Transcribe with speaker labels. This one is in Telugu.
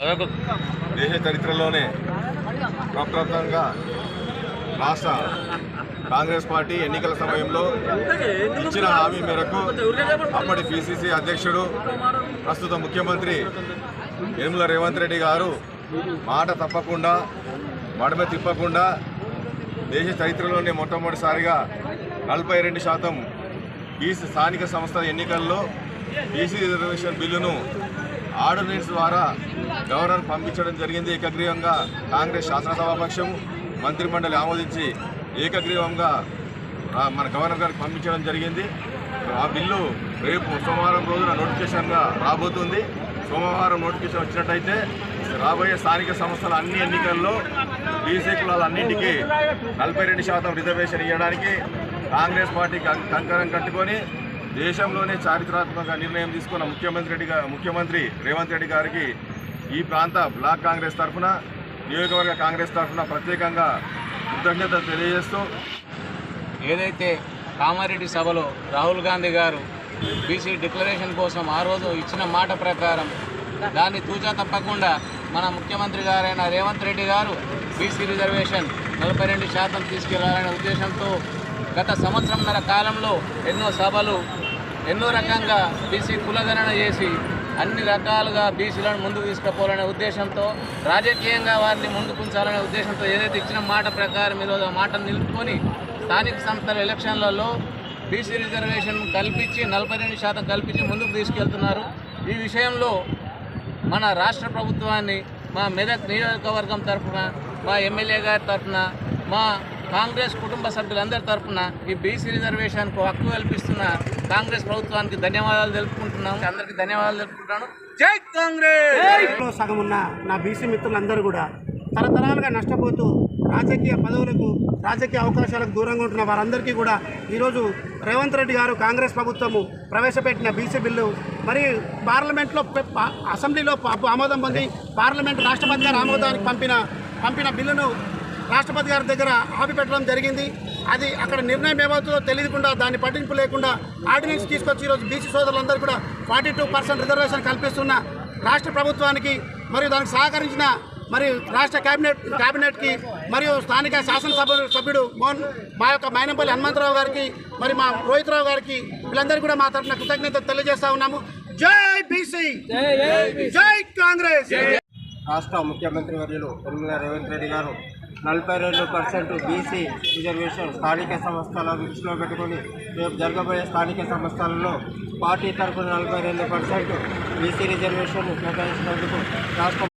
Speaker 1: దేశ చరిత్రలోనే ప్రప్రథమంగా రాష్ట్ర కాంగ్రెస్ పార్టీ ఎన్నికల సమయంలో ఇచ్చిన హామీ మేరకు అప్పటి పిసిసి అధ్యక్షుడు ప్రస్తుత ముఖ్యమంత్రి యనమల రేవంత్ రెడ్డి గారు మాట తప్పకుండా మడమ తిప్పకుండా దేశ చరిత్రలోనే మొట్టమొదటిసారిగా 42% బీసీ స్థానిక సంస్థల ఎన్నికల్లో బీసీ రిజర్వేషన్ బిల్లును ఆర్డినెన్స్ ద్వారా గవర్నర్ పంపించడం జరిగింది. ఏకగ్రీవంగా కాంగ్రెస్ శాసనసభాపక్షం మంత్రిమండలి ఆమోదించి ఏకగ్రీవంగా మన గవర్నర్ గారికి పంపించడం జరిగింది. ఆ బిల్లు రేపు సోమవారం రోజున నోటిఫికేషన్గా రాబోతుంది. సోమవారం నోటిఫికేషన్ వచ్చినట్టయితే రాబోయే స్థానిక సంస్థల అన్ని ఎన్నికల్లో బీసీ కులాలన్నింటికీ 42% రిజర్వేషన్ ఇవ్వడానికి కాంగ్రెస్ పార్టీ కంకణం కట్టుకొని దేశంలోనే చారిత్రాత్మక నిర్ణయం తీసుకున్న ముఖ్యమంత్రి రేవంత్ రెడ్డి గారికి ఈ ప్రాంత బ్లాక్ కాంగ్రెస్ తరఫున, నియోజకవర్గ కాంగ్రెస్ తరఫున ప్రత్యేకంగా కృతజ్ఞతలు తెలియజేస్తూ,
Speaker 2: ఏదైతే కామారెడ్డి సభలో రాహుల్ గాంధీ గారు బీసీ డిక్లరేషన్ కోసం ఆ రోజు ఇచ్చిన మాట ప్రకారం దాన్ని తూచా తప్పకుండా మన ముఖ్యమంత్రి గారైన రేవంత్ రెడ్డి గారు బీసీ రిజర్వేషన్ 42% తీసుకెళ్లాలనే ఉద్దేశంతో గత సంవత్సరంన్నర కాలంలో ఎన్నో సభలు, ఎన్నో రకంగా బీసీ కులగణన చేసి అన్ని రకాలుగా బీసీలను ముందుకు తీసుకుపోవాలనే ఉద్దేశంతో, రాజకీయంగా వారిని ముందుకుంచాలనే ఉద్దేశంతో ఏదైతే ఇచ్చిన మాట ప్రకారం ఈరోజు ఆ మాటను నిలుపుకొని స్థానిక సంస్థల ఎలక్షన్లలో బీసీ రిజర్వేషన్ కల్పించి 42% కల్పించి ముందుకు తీసుకెళ్తున్నారు. ఈ విషయంలో మన రాష్ట్ర ప్రభుత్వాన్ని, మా మెదక్ నియోజకవర్గం తరఫున, మా ఎమ్మెల్యే గారి తరఫున, మా కాంగ్రెస్ కుటుంబ సభ్యులందరి తరఫున ఈ బీసీ రిజర్వేషన్కు హక్కు కల్పిస్తున్న కాంగ్రెస్ ప్రభుత్వానికి ధన్యవాదాలు తెలుపుకుంటున్నాం. అందరికీ ధన్యవాదాలు తెలుపుకుంటున్నాను. జై కాంగ్రెస్.
Speaker 3: సగం ఉన్న నా బీసీ మిత్రులందరూ కూడా తరతరాలుగా నష్టపోతూ రాజకీయ పదవులకు, రాజకీయ అవకాశాలకు దూరంగా ఉంటున్న వారందరికీ కూడా ఈరోజు రేవంత్ రెడ్డి గారు కాంగ్రెస్ ప్రభుత్వము ప్రవేశపెట్టిన బీసీ బిల్లు మరి పార్లమెంట్లో, అసెంబ్లీలో ఆమోదం పొంది పార్లమెంట్ రాష్ట్రపతి గారు ఆమోదానికి పంపిన బిల్లును రాష్ట్రపతి గారి దగ్గర ఆపిపెట్టడం జరిగింది. అది అక్కడ నిర్ణయం ఏమవుతుందో తెలియకుండా, దాన్ని పట్టింపు లేకుండా ఆర్డినెన్స్ తీసుకొచ్చి ఈరోజు బీసీ సోదరులందరూ కూడా 42% రిజర్వేషన్ కల్పిస్తున్న రాష్ట్ర ప్రభుత్వానికి మరియు దానికి సహకరించిన మరి రాష్ట్ర క్యాబినెట్కి మరియు స్థానిక శాసనసభ్యుడు మా యొక్క మైనంపల్లి హనుమంతరావు గారికి, మరి మా రోహిత్రావు గారికి, వీళ్ళందరికీ కూడా మా తరఫున కృతజ్ఞత తెలియజేస్తా ఉన్నాము. జై బీసీ, జై కాంగ్రెస్.
Speaker 4: రాష్ట్ర ముఖ్యమంత్రి వర్యులు యనమల రేవంత్ రెడ్డి గారు 42% బీసీ రిజర్వేషన్ స్థానిక సంస్థల దృష్టిలో పెట్టుకొని రేపు జరగబోయే స్థానిక సంస్థలలో పార్టీ తరఫున 42% బీసీ రిజర్వేషన్ కేటాయించినందుకు రాష్ట్ర